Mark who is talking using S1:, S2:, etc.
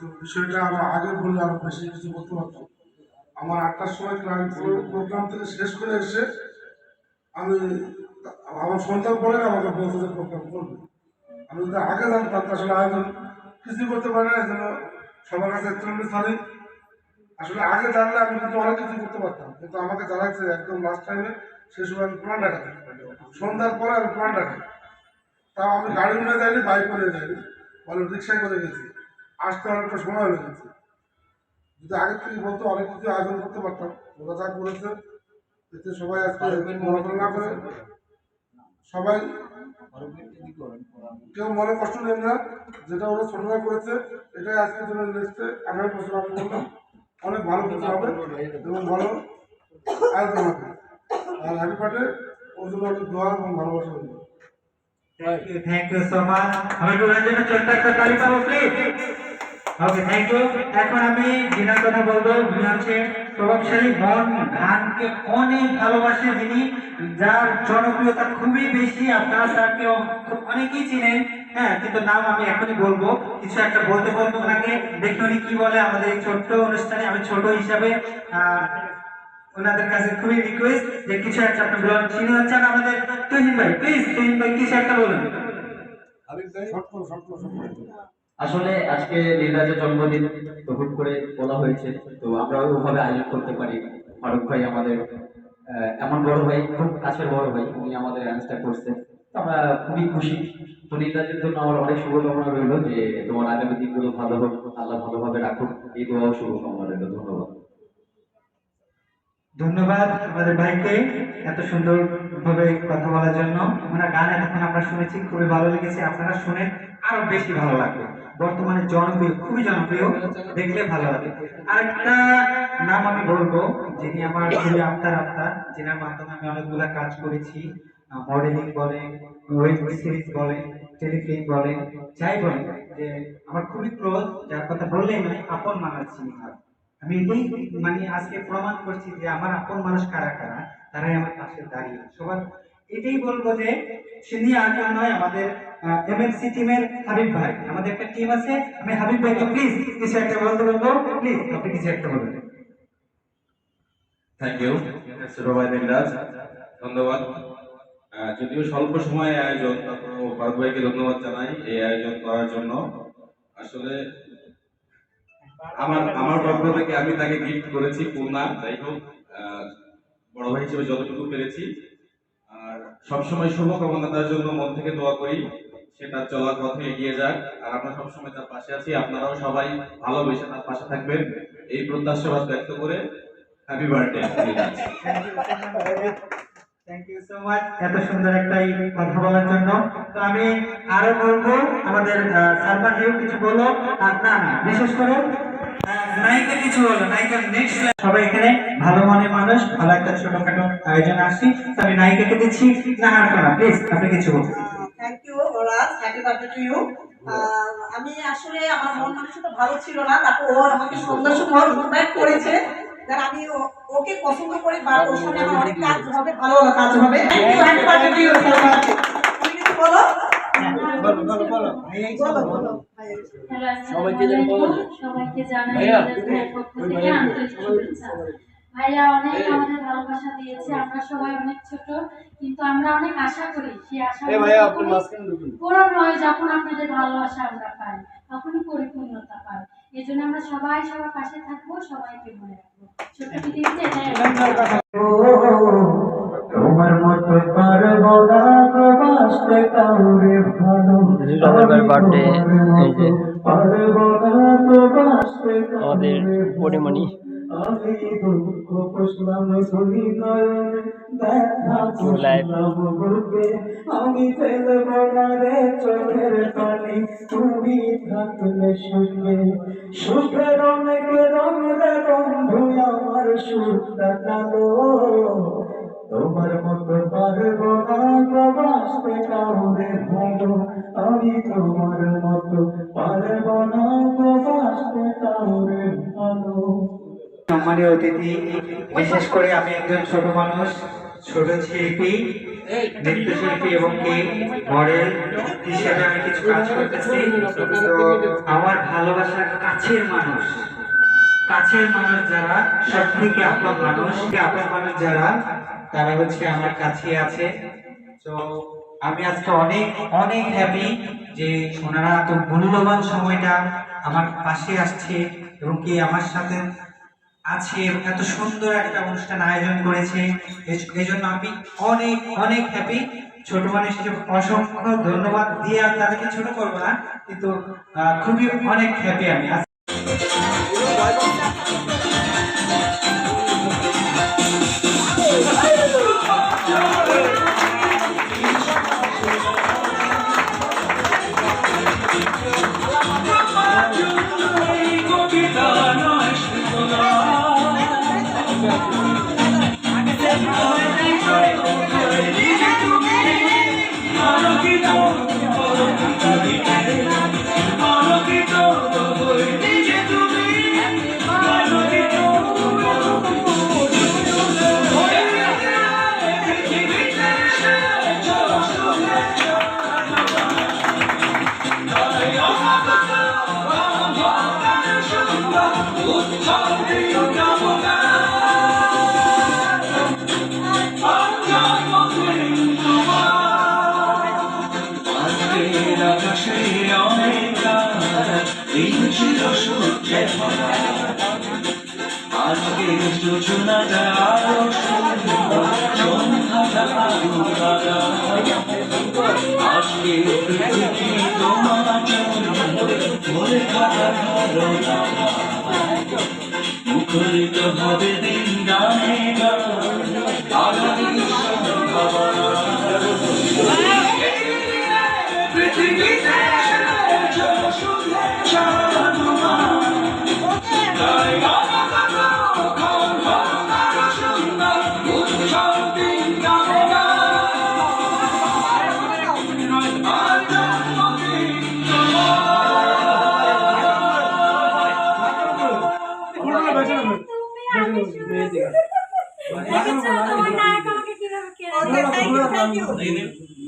S1: কিন্তু বিষয়টা আমার আগে বললে আরো বেশি কিছু বলতে পারতাম। আমার 8টার সময় প্রোগ্রাম থেকে শেষ করে এসে আমি আমার সন্তান বলে আমাকে বলতে যে প্রোগ্রাম করবে। আমি যদি আগে জানতাম আসলে আয়োজন কিছু করতে পারে না, এই জন্য সবার কাছে একটু সরি। আসলে আগে জানলে আমি কিন্তু অনেক কিছু করতে পারতাম, কিন্তু আমাকে জানাচ্ছে একদম লাস্ট টাইমে সে সময় আমি প্ল্যান রাখাতে সন্ধ্যার পরে আমি প্ল্যান রাখি। তাও আমি গাড়ি নিয়ে যাইনি, বাইক করে যাইনি, বলে রিক্সায় করে গেছি, আসতে অনেকটা সময় হয়ে গেছে। যদি আগে থেকে বলতো অনেক কিছু আয়োজন করতে পারতাম। ওরা যা করেছে এতে সবাই আজকে না করে সবাই কেউ মনে কষ্ট নেন না। যেটা ওরা ছোটরা করেছে এটাই আজকে জন্য নেক্সটে 18 বছর আমি বললাম অনেক ভালো কিছু হবে এবং ভালো আয়োজন হবে। আর হ্যাপি বার্থডে, ওর জন্য অনেক দোয়া এবং ভালোবাসা হবে।
S2: Thank you so much. আমি দুজনের জন্য ছোট্ট একটা তালি পাবো প্লিজ। Okay, thank you. এখন আমি যিনার কথা বলবো, যিনি হচ্ছে প্রভাবশালী মন গানকে অনেক ভালোবাসে, যিনি যার জনপ্রিয়তা খুবই বেশি। আপনারা তাকে অনেকেই চিনেন, হ্যাঁ, কিন্তু নাম আমি এখনই বলবো। কিছু একটা বলতে বলবো ওনাকে, দেখি উনি কি বলে আমাদের এই ছোট্ট অনুষ্ঠানে। আমি ছোট হিসাবে ওনাদের কাছে খুবই রিকোয়েস্ট যে কিছু একটা আপনি বলুন। তিনি হচ্ছেন আমাদের তুহিন ভাই। প্লিজ তুহিন ভাই কিছু একটা বলুন।
S3: আসলে আজকে নীলরাজের জন্মদিন, তো হুট করে বলা হয়েছে, তো আমরা ওইভাবে আয়োজন করতে পারি। ফারুক ভাই আমাদের এমন বড় ভাই, খুব কাছের বড় ভাই, উনি আমাদের অ্যারেঞ্জটা করছেন, তো আমরা খুবই খুশি। তো নীলরাজের জন্য আমার অনেক শুভকামনা রইল যে তোমার আগামী দিনগুলো ভালো হোক, আল্লাহ ভালোভাবে রাখুক, এই দোয়াও শুভকামনা রইল। ধন্যবাদ।
S2: ধন্যবাদ আমাদের ভাইকে এত সুন্দর ভাবে কথা বলার জন্য। ওনার গান এতক্ষণ আমরা শুনেছি, খুবই ভালো লেগেছে। আপনারা শুনে আরো বেশি ভালো লাগবে। বর্তমানে জনপ্রিয়, খুবই জনপ্রিয়, দেখলে ভালো লাগে। আরেকটা নাম আমি বলবো, যিনি আমার খুবই আত্মার, যিনার মাধ্যমে আমি অনেকগুলা কাজ করেছি। মডেলিং বলেন, ওয়েব সিরিজ বলেন, টেলিফিল্ম বলেন, যাই বলেন, যে আমার খুবই ক্লোজ, যার কথা বললেই নয়, আপন মানার সিনেমা। আমি এটাই মানে আজকে প্রমাণ করছি যে আমার আপন মানুষ কারা কারা, তারাই আমার পাশে দাঁড়িয়ে। সবার এটাই বলবো যে সিনি আর কেউ নয়, আমাদের এমএফসি টিমের হাবিব ভাই। আমাদের একটা টিম আছে, আমি হাবিব ভাইকে প্লিজ কিছু একটা বলতে বলবো। প্লিজ আপনি কিছু একটা বলবেন।
S4: থ্যাংক ইউ সুরভাই নীলরাজ, ধন্যবাদ। যদিও স্বল্প সময়ের আয়োজন, তারপরেও ফারুক ভাইকে ধন্যবাদ জানাই এই আয়োজন করার জন্য। আসলে আমার আমার পক্ষ থেকে আমি তাকে গিফট করেছি পূর্ণা। যাই হোক, বড় ভাই হিসেবে যতটুকু পেরেছি। আর সবসময় শুভকামনা তার জন্য মন থেকে দোয়া করি, সে তার চলার পথে এগিয়ে যাক। আর আমরা সবসময় তার পাশে আছি, আপনারাও সবাই ভালোবেসে তার পাশে থাকবেন, এই প্রত্যাশাবাদ ব্যক্ত করে happy birthday.
S2: Thank you so much এত সুন্দর একটা কথা বলার জন্য। তো আমি আরো বলবো, আমাদের সালমান হিউ কিছু বলো। আর না না, বিশেষ করে নায়িকা কিছু বলো। নায়িকা নেক্সট, সবাই এখানে ভালো মনের মানুষ, ভালো একটা ছোটখাটো আয়োজনে আসছি। তো আমি নায়িকাকে দিচ্ছি নাহার করা, প্লিজ আপনি কিছু বলুন।
S5: Thank you Raj, happy birthday to you. আমি আসলে আমার মন মানসিকতা ভালো ছিল না, তারপর ও আমাকে সন্ধ্যার সময় ইনভাইট করেছে। কারণ আমি ওকে পছন্দ করি, বা ওর সাথে আমার অনেক কাজ হবে, ভালো ভালো কাজ হবে। Thank you, happy birthday to you. তুমি কিছু বলো।
S6: সবাইকে জানাই পক্ষ থেকে আন্তরিক শুভেচ্ছা। ভাইয়া অনেক আমাদের ভালোবাসা দিয়েছে। আমরা সবাই অনেক ছোট, কিন্তু আমরা অনেক আশা করি সেই আশা পূরণ হয় যখন আপনাদের ভালোবাসা আমরা পাই, তখনই পরিপূর্ণতা পাই। এই জন্য আমরা সবাই সবার পাশে থাকবো, সবাইকে মনে রাখবো। ছোট পৃথিবীতে এটাই
S2: তোমার মতো পারবো না বাসতে কাউরে ভালো।
S7: বার্থডে এই যে
S2: পারবো না বাসতে
S7: আমাদের পরিমণি।
S2: আমি দুঃখ পুষলাম শুনি নয়নে, ব্যথা পুষলাম বুকে, আমি ফেলবো না রে চোখের পানি, তুমি থাকলে সুখে। সুখের অনেক রং রে বন্ধু, আমার সুখটা কালো। তোমার মতো পারবো না বাসতে কাউরে ভালো, আমি তোমার মতো পারবো না বাসতে কাউরে ভালো। সম্মানীয় অতিথি, বিশেষ করে আমি একজন ছোট মানুষ, ছোট শিল্পী, নৃত্যশিল্পী এবং কি মডেল হিসেবে আমি কিছু কাজ করতেছি। তো আমার ভালোবাসার কাছের মানুষ যারা, সব থেকে আপন মানুষ যারা, তারা হচ্ছে আমার কাছে আছে। তো আমি আজকে অনেক অনেক হ্যাপি যে ওনারা এত মূল্যবান সময়টা আমার পাশে আসছে এবং কি আমার সাথে আছে, এত সুন্দর একটা অনুষ্ঠান আয়োজন করেছে। এই জন্য আমি অনেক অনেক হ্যাপি। ছোট মানুষ হিসেবে অসংখ্য ধন্যবাদ দিয়ে আমি তাদেরকে ছোট করবো না, কিন্তু খুবই অনেক হ্যাপি আমি।
S8: মুখরিত হবে দিন গানে পৃথিবীতে
S6: তোমার নায়ক আমাকে কিভাবে কেড়ে নিল?
S5: Thank you